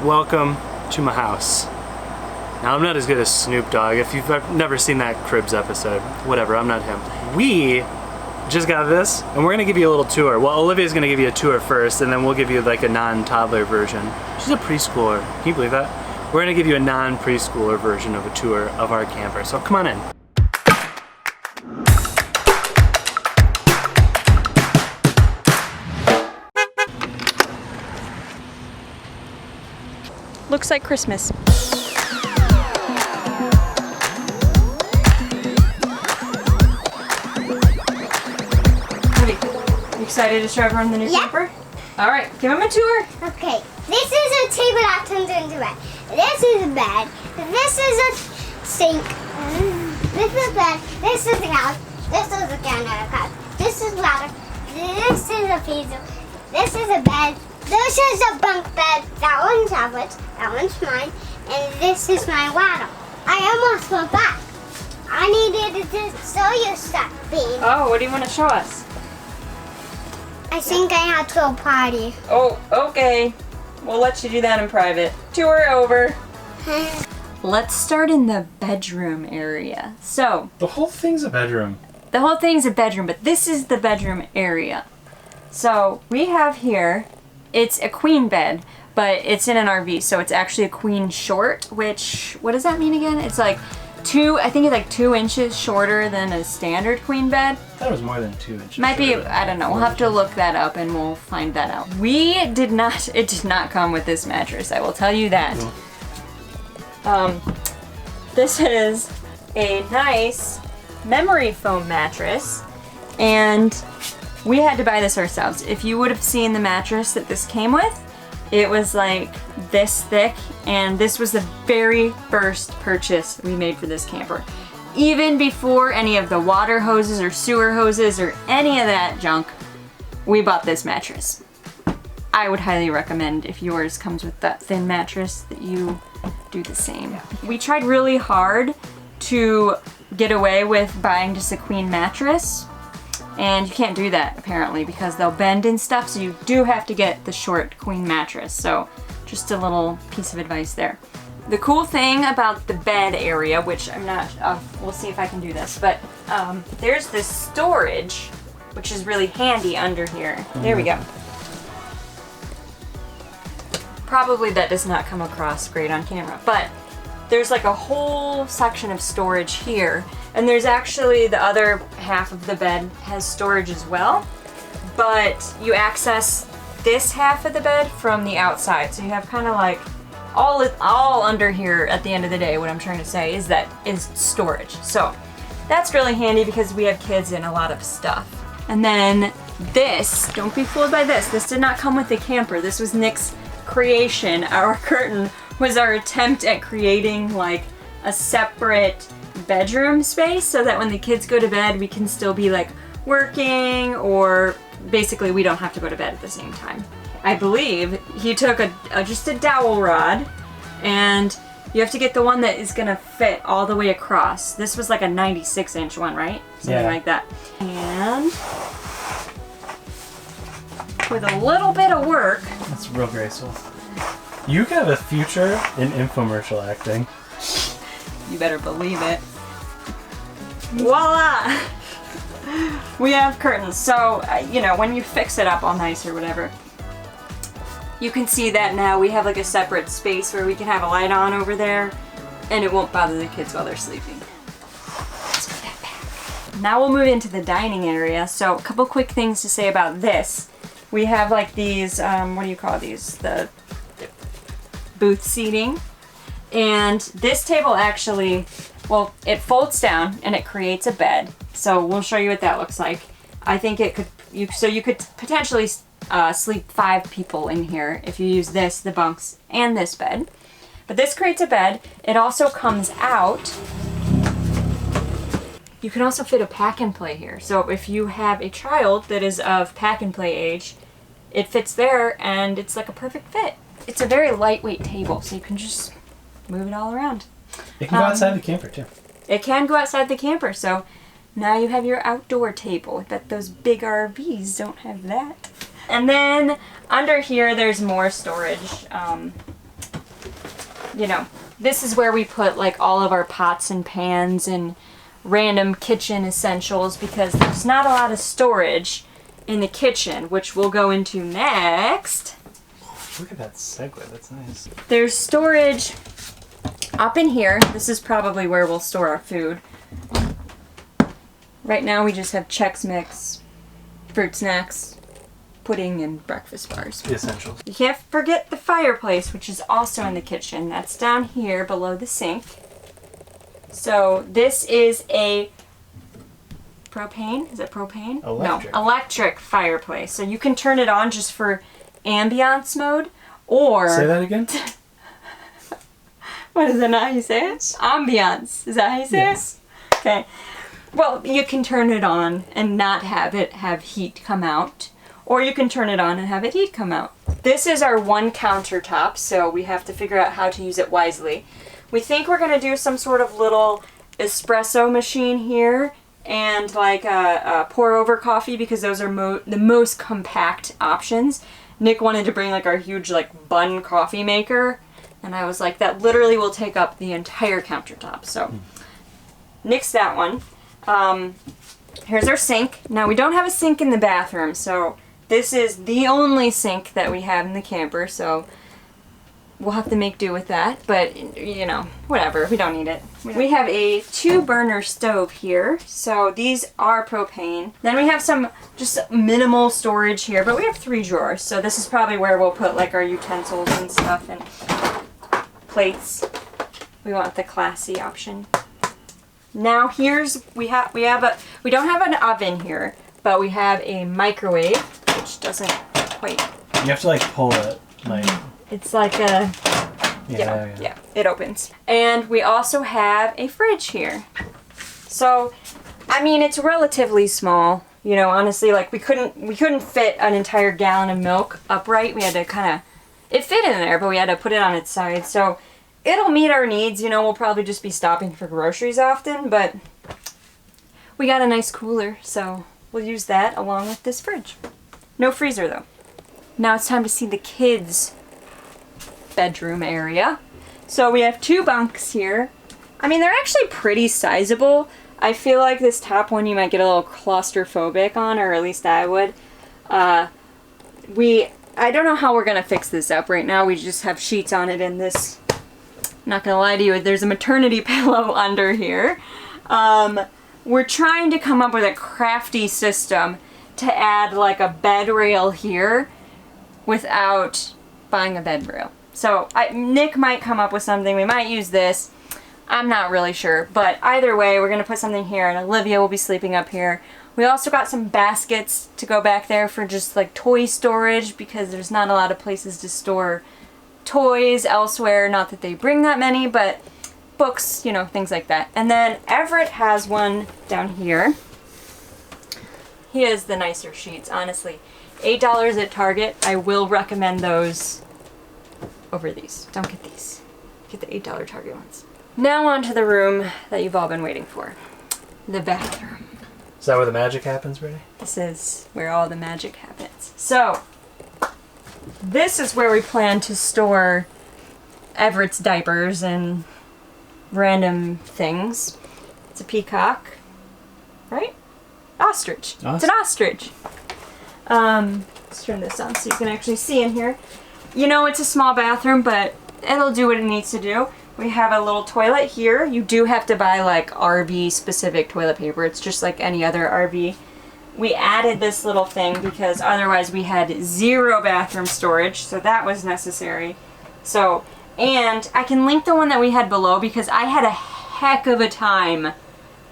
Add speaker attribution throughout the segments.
Speaker 1: Welcome to my house. Now, I'm not as good as Snoop Dogg. If you've never seen that Cribs episode, whatever, I'm not him. We just got this, and we're gonna give you a little tour. Well, Olivia's gonna give you a tour first, and then we'll give you like a non-toddler version. She's a preschooler. Can you believe that? We're gonna give you a non-preschooler version of a tour of our camper. So come on in.
Speaker 2: Looks like Christmas. Are you excited to show everyone the new camper? All right, give them a tour.
Speaker 3: Okay, this is a table that turns into bed. This is a bed. This is a sink. This is a bed. This is a couch. This is a couch. This is ladder. This is a freezer. This is a bed. This is a bunk bed. That one's Albert's. That one's mine. And this is my ladder. I almost went back. I needed to show you something.
Speaker 2: Oh, what do you want to show us?
Speaker 3: I think I have to go party.
Speaker 2: Oh, okay. We'll let you do that in private. Tour over. Let's start in the bedroom area. So,
Speaker 1: The whole thing's a bedroom.
Speaker 2: the whole thing's a bedroom, but this is the bedroom area. So, we have here, it's a queen bed, but it's in an RV, so it's actually a queen short, which, what does that mean again? It's like I think it's like 2 inches shorter than a standard queen bed.
Speaker 1: I thought it was more than 2 inches.
Speaker 2: Might be, I don't know, we'll have to look that up and we'll find that out. It did not come with this mattress, I will tell you that. This is a nice memory foam mattress, and we had to buy this ourselves. If you would have seen the mattress that this came with, it was like this thick, and this was the very first purchase we made for this camper. Even before any of the water hoses or sewer hoses or any of that junk, we bought this mattress. I would highly recommend, if yours comes with that thin mattress, that you do the same. We tried really hard to get away with buying just a queen mattress, and you can't do that apparently because they'll bend and stuff, so you do have to get the short queen mattress. So just a little piece of advice there. The cool thing about the bed area, which I'm not, we'll see if I can do this, but there's this storage, which is really handy under here. There we go. Probably that does not come across great on camera, but there's like a whole section of storage here, and there's actually the other half of the bed has storage as well, but you access this half of the bed from the outside, so you have kind of like all under here. At the end of the day, what I'm trying to say is that is storage. So that's really handy because we have kids and a lot of stuff. And then this, don't be fooled by this. This did not come with the camper. This was Nick's creation. Our curtain was our attempt at creating like a separate bedroom space so that when the kids go to bed, we can still be like working, or basically we don't have to go to bed at the same time. I believe he took just a dowel rod, and you have to get the one that is gonna fit all the way across. This was like a 96-inch one, right? Something like that. And with a little bit of work.
Speaker 1: That's real graceful. You have a future in infomercial acting.
Speaker 2: You better believe it. Voila! We have curtains, so you know, when you fix it up all nice or whatever, you can see that now we have like a separate space where we can have a light on over there, and it won't bother the kids while they're sleeping. Let's put that back. Now we'll move into the dining area. So a couple quick things to say about this. We have like these, what do you call these? The booth seating. And this table actually, well, it folds down and it creates a bed. So we'll show you what that looks like. I think it could, so you could potentially sleep 5 people in here if you use this, the bunks, and this bed. But this creates a bed. It also comes out. You can also fit a pack and play here. So if you have a child that is of pack and play age, it fits there and it's like a perfect fit. It's a very lightweight table, so you can just move it all around.
Speaker 1: It can go outside the camper too.
Speaker 2: It can go outside the camper, so now you have your outdoor table. I bet those big RVs don't have that. And then under here there's more storage. you know, this is where we put like all of our pots and pans and random kitchen essentials because there's not a lot of storage in the kitchen, which we'll go into next.
Speaker 1: Look at that segue, that's nice.
Speaker 2: There's storage up in here. This is probably where we'll store our food. Right now we just have Chex Mix, fruit snacks, pudding, and breakfast bars.
Speaker 1: The essentials.
Speaker 2: You can't forget the fireplace, which is also in the kitchen. That's down here below the sink. So this is a propane? Is it propane?
Speaker 1: Electric.
Speaker 2: No, electric fireplace. So you can turn it on just for ambiance mode, or...
Speaker 1: Say that again?
Speaker 2: What is that, not how you say it? Ambiance. Is that how you say
Speaker 1: Yes.
Speaker 2: it? Okay. Well, you can turn it on and not have it have heat come out. Or you can turn it on and have it heat come out. This is our one countertop, so we have to figure out how to use it wisely. We think we're going to do some sort of little espresso machine here and like a pour over coffee because those are the most compact options. Nick wanted to bring like our huge like bun coffee maker, and I was like, that literally will take up the entire countertop. So nix that one. Here's our sink. Now we don't have a sink in the bathroom, so this is the only sink that we have in the camper, so we'll have to make do with that, but you know, whatever, we don't need it. We have a 2-burner stove here, so these are propane. Then we have some just minimal storage here, but we have 3 drawers, so this is probably where we'll put like our utensils and stuff and plates. We want the classy option. Now here's, we don't have an oven here, but we have a microwave, which doesn't quite.
Speaker 1: You have to like pull it, like.
Speaker 2: It's like a, yeah, it opens. And we also have a fridge here. So, I mean, it's relatively small. You know, honestly, like we couldn't fit an entire gallon of milk upright. We had to kind of, it fit in there, but we had to put it on its side. So it'll meet our needs. You know, we'll probably just be stopping for groceries often, but we got a nice cooler, so we'll use that along with this fridge. No freezer though. Now it's time to see the kids' bedroom area. So we have 2 bunks here. I mean, they're actually pretty sizable. I feel like this top one you might get a little claustrophobic on, or at least I would. I don't know how we're gonna fix this up right now. We just have sheets on it in this. I'm not gonna lie to you, there's a maternity pillow under here. We're trying to come up with a crafty system to add like a bed rail here without buying a bed rail. So Nick might come up with something. We might use this. I'm not really sure. But either way, we're going to put something here, and Olivia will be sleeping up here. We also got some baskets to go back there for just like toy storage because there's not a lot of places to store toys elsewhere. Not that they bring that many, but books, you know, things like that. And then Everett has one down here. He has the nicer sheets, honestly. $8 at Target. I will recommend those over these. Don't get these. Get the $8 Target ones. Now on to the room that you've all been waiting for. The bathroom.
Speaker 1: Is that where the magic happens, Brittany?
Speaker 2: This is where all the magic happens. So, this is where we plan to store Everett's diapers and random things. It's a peacock, right? Ostrich. It's an ostrich. Let's turn this on so you can actually see in here. You know, it's a small bathroom, but it'll do what it needs to do. We have a little toilet here. You do have to buy like RV specific toilet paper. It's just like any other RV. We added this little thing because otherwise we had 0 bathroom storage, so that was necessary. So, and I can link the one that we had below because I had a heck of a time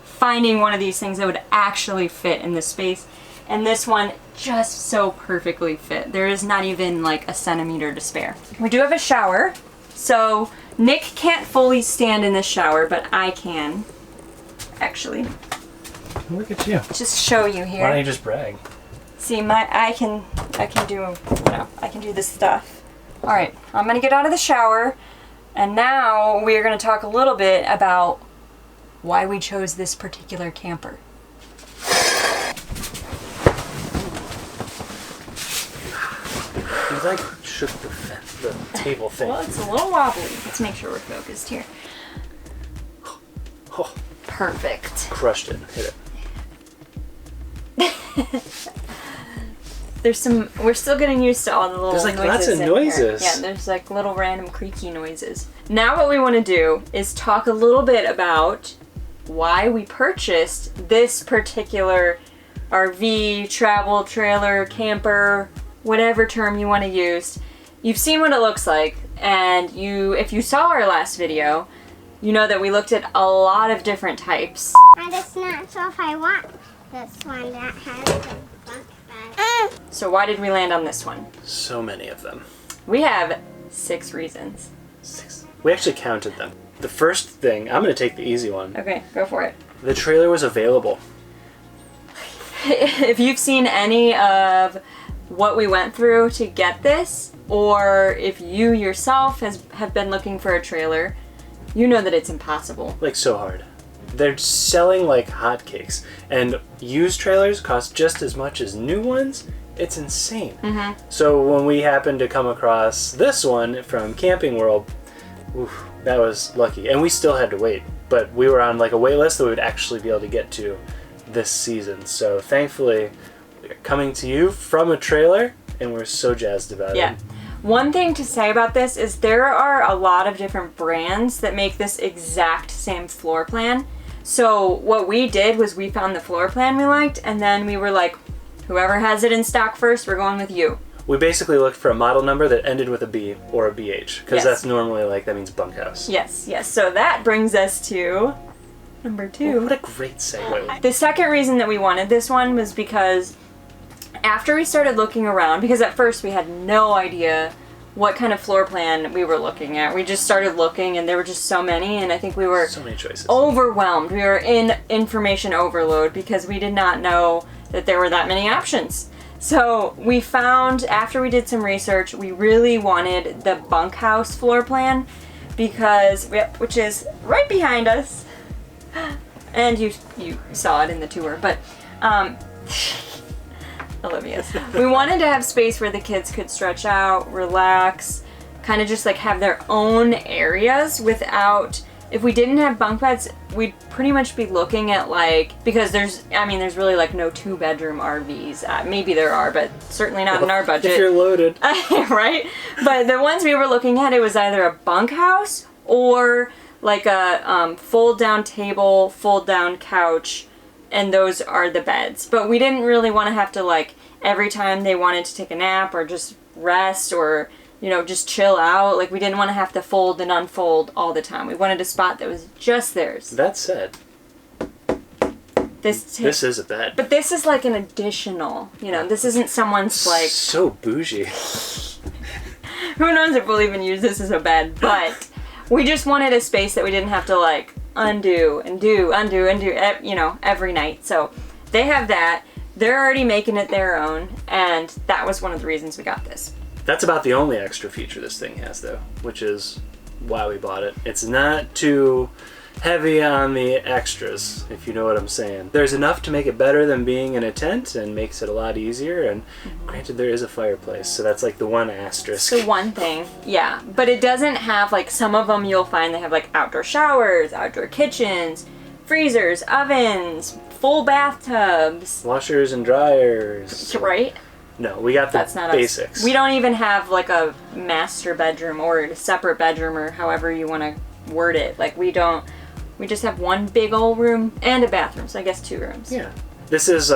Speaker 2: finding one of these things that would actually fit in this space. And this one just so perfectly fit. There is not even like a centimeter to spare. We do have a shower. So Nick can't fully stand in this shower, but I can. Actually.
Speaker 1: Look at you.
Speaker 2: Just show you here.
Speaker 1: Why don't you just brag?
Speaker 2: See, I can do this stuff. All right, I'm gonna get out of the shower, and now we are gonna talk a little bit about why we chose this particular camper.
Speaker 1: He's like shook the table thing.
Speaker 2: Well, it's a little wobbly. Let's make sure we're focused here.
Speaker 1: Oh,
Speaker 2: Perfect.
Speaker 1: crushed it. Hit it.
Speaker 2: We're still getting used to all the little
Speaker 1: There's like
Speaker 2: noises
Speaker 1: lots of
Speaker 2: in
Speaker 1: noises.
Speaker 2: here. Yeah, there's like little random creaky noises. Now what we want to do is talk a little bit about why we purchased this particular RV, travel, trailer, camper, whatever term you want to use. You've seen what it looks like, and if you saw our last video, you know that we looked at a lot of different types.
Speaker 3: I'm just not sure if I want this one that has the bunk bed.
Speaker 2: So why did we land on this one?
Speaker 1: So many of them.
Speaker 2: We have 6 reasons.
Speaker 1: 6. We actually counted them. The first thing, I'm going to take the easy one.
Speaker 2: Okay, go for it.
Speaker 1: The trailer was available.
Speaker 2: If you've seen any of what we went through to get this, or if you yourself have been looking for a trailer, you know that it's impossible.
Speaker 1: Like, so hard. They're selling like hotcakes, and used trailers cost just as much as new ones. It's insane. So when we happened to come across this one from Camping World, oof, that was lucky. And we still had to wait, but we were on like a wait list that we would actually be able to get to this season. So thankfully, we're coming to you from a trailer, and we're so jazzed about
Speaker 2: Yeah.
Speaker 1: it.
Speaker 2: One thing to say about this is there are a lot of different brands that make this exact same floor plan. So what we did was we found the floor plan we liked, and then we were like, whoever has it in stock first, we're going with you.
Speaker 1: We basically looked for a model number that ended with a B or a BH, because
Speaker 2: Yes.
Speaker 1: that's normally like, that means bunkhouse.
Speaker 2: Yes, yes. So that brings us to number 2.
Speaker 1: What a great segue.
Speaker 2: The second reason that we wanted this one was because after we started looking around, because at first we had no idea what kind of floor plan we were looking at. We just started looking, and there were just so many, and I think we were
Speaker 1: So many choices.
Speaker 2: overwhelmed. We were in information overload because we did not know that there were that many options. So we found, after we did some research, we really wanted the bunkhouse floor plan because, which is right behind us. And you saw it in the tour, but Olivia's. We wanted to have space where the kids could stretch out, relax, kind of just like have their own areas without, if we didn't have bunk beds, we'd pretty much be looking at like, because there's really like no 2-bedroom RVs. Maybe there are, but certainly not in our budget.
Speaker 1: If you're loaded.
Speaker 2: Right? But the ones we were looking at, it was either a bunkhouse or like a fold down table, fold down couch, and those are the beds. But we didn't really want to have to like, every time they wanted to take a nap or just rest or, you know, just chill out, like we didn't want to have to fold and unfold all the time. We wanted a spot that was just theirs.
Speaker 1: That said,
Speaker 2: This
Speaker 1: is a bed.
Speaker 2: But this is like an additional, you know, this isn't someone's like,
Speaker 1: So bougie.
Speaker 2: who knows if we'll even use this as a bed, but we just wanted a space that we didn't have to like undo and do, you know, every night. So they have that. They're already making it their own, and that was one of the reasons we got this.
Speaker 1: That's about the only extra feature this thing has, though, which is why we bought it. It's not too heavy on the extras, if you know what I'm saying. There's enough to make it better than being in a tent and makes it a lot easier, and granted there is a fireplace, so that's like the one asterisk.
Speaker 2: The one thing, yeah. But it doesn't have, like, some of them you'll find they have, like, outdoor showers, outdoor kitchens, freezers, ovens, full bathtubs.
Speaker 1: Washers and dryers.
Speaker 2: Right?
Speaker 1: No, we got the
Speaker 2: That's not
Speaker 1: basics.
Speaker 2: us. We don't even have, like, a master bedroom or a separate bedroom or however you want to word it. Like, we just have one big old room and a bathroom, so I guess 2 rooms.
Speaker 1: Yeah. This is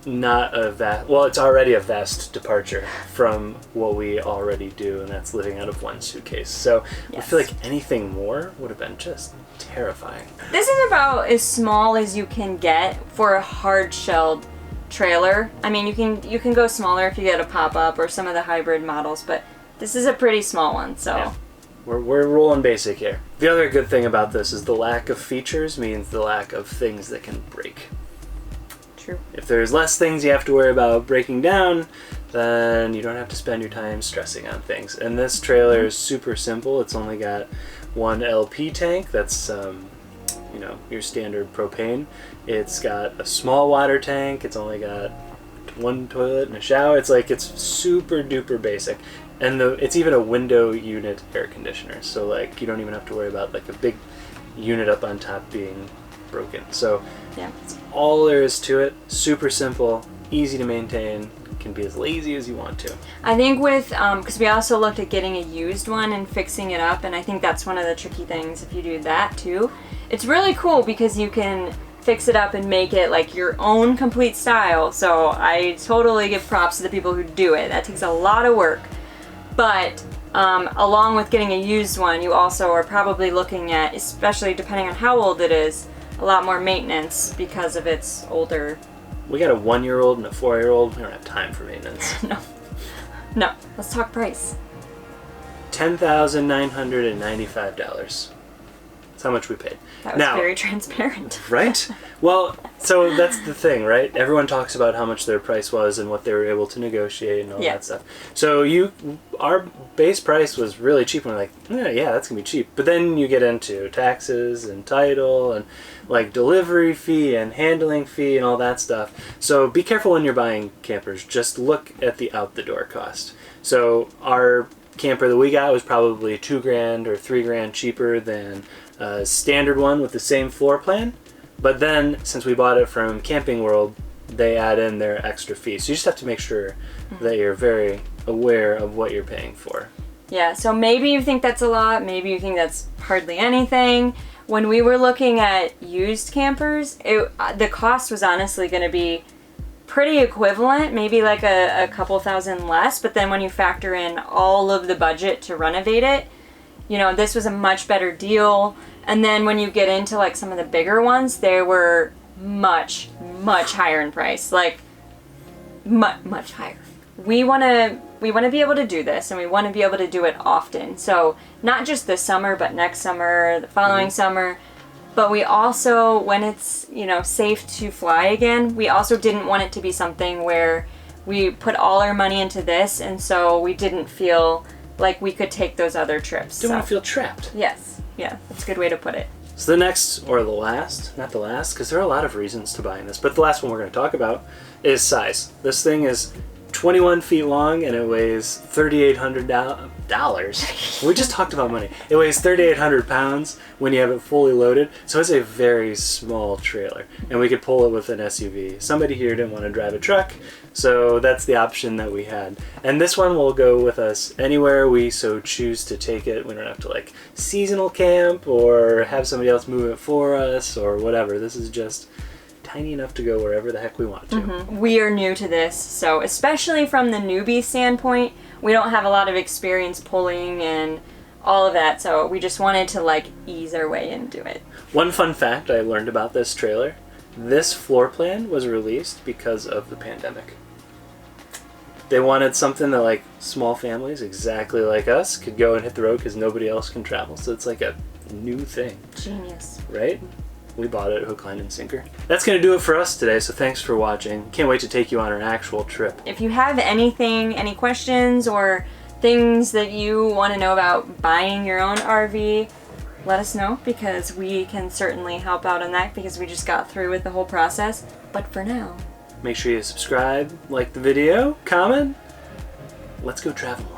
Speaker 1: not a vast, well, it's already a vast departure from what we already do, and that's living out of one suitcase. So I feel like anything more would have been just terrifying.
Speaker 2: This is about as small as you can get for a hard-shelled trailer. I mean, you can go smaller if you get a pop-up or some of the hybrid models, but this is a pretty small one, so...
Speaker 1: Yeah. We're rolling basic here. The other good thing about this is the lack of features means the lack of things that can break.
Speaker 2: True.
Speaker 1: If there's less things you have to worry about breaking down, then you don't have to spend your time stressing on things. And this trailer is super simple. It's only got one LP tank. That's you know, your standard propane. It's got a small water tank. It's only got one toilet and a shower. It's like, it's super duper basic. And it's even a window unit air conditioner, so like you don't even have to worry about like a big unit up on top being broken. So
Speaker 2: Yeah.
Speaker 1: that's all there is to it. Super simple, easy to maintain, can be as lazy as you want to.
Speaker 2: I think with, because we also looked at getting a used one and fixing it up, and I think that's one of the tricky things if you do that too. It's really cool because you can fix it up and make it like your own complete style. So I totally give props to the people who do it. That takes a lot of work. But along with getting a used one, you also are probably looking at, especially depending on how old it is, a lot more maintenance because of its older.
Speaker 1: We got a 1-year-old and a 4-year-old. We don't have time for maintenance.
Speaker 2: No. Let's talk price.
Speaker 1: $10,995. That's how much we paid.
Speaker 2: That was very transparent.
Speaker 1: Right? Well, so that's the thing, right? Everyone talks about how much their price was and what they were able to negotiate and all that stuff. So our base price was really cheap, and we're like, yeah, that's gonna be cheap. But then you get into taxes and title and like delivery fee and handling fee and all that stuff. So be careful when you're buying campers. Just look at the out the door cost. So our camper that we got was probably $2,000 or $3,000 cheaper than a standard one with the same floor plan. But then, since we bought it from Camping World, they add in their extra fee. So you just have to make sure that you're very aware of what you're paying for.
Speaker 2: Yeah, so maybe you think that's a lot, maybe you think that's hardly anything. When we were looking at used campers, the cost was honestly going to be pretty equivalent, maybe like a couple thousand less, but then when you factor in all of the budget to renovate it, you know, this was a much better deal. And then when you get into like some of the bigger ones, they were much higher in price, like much higher. We want to be able to do this, and we want to be able to do it often. So not just this summer, but next summer, the following summer. But we also, when it's, you know, safe to fly again, we also didn't want it to be something where we put all our money into this, and so we didn't feel like we could take those other trips.
Speaker 1: Don't want to feel trapped.
Speaker 2: Yes. Yeah, that's a good way to put it.
Speaker 1: So the next, or the last, not the last, because there are a lot of reasons to buying this, but the last one we're going to talk about is size. This thing is 21 feet long and it weighs $3,800. We just talked about money. It weighs 3,800 pounds when you have it fully loaded, so it's a very small trailer, and we could pull it with an SUV. Somebody here didn't want to drive a truck, so that's the option that we had. And this one will go with us anywhere we so choose to take it. We don't have to like seasonal camp or have somebody else move it for us or whatever. This is just tiny enough to go wherever the heck we want to.
Speaker 2: We are new to this, so especially from the newbie standpoint, we don't have a lot of experience pulling and all of that, so we just wanted to like ease our way into it.
Speaker 1: One fun fact I learned about this trailer, this floor plan was released because of the pandemic. They wanted something that like small families exactly like us could go and hit the road because nobody else can travel, so it's like a new thing.
Speaker 2: Genius.
Speaker 1: Right? We bought it hook, line, and sinker. That's going to do it for us today, so thanks for watching. Can't wait to take you on our actual trip.
Speaker 2: If you have anything, any questions or things that you want to know about buying your own RV, let us know, because we can certainly help out on that, because we just got through with the whole process. But for now,
Speaker 1: make sure you subscribe, like the video, comment. Let's go travel.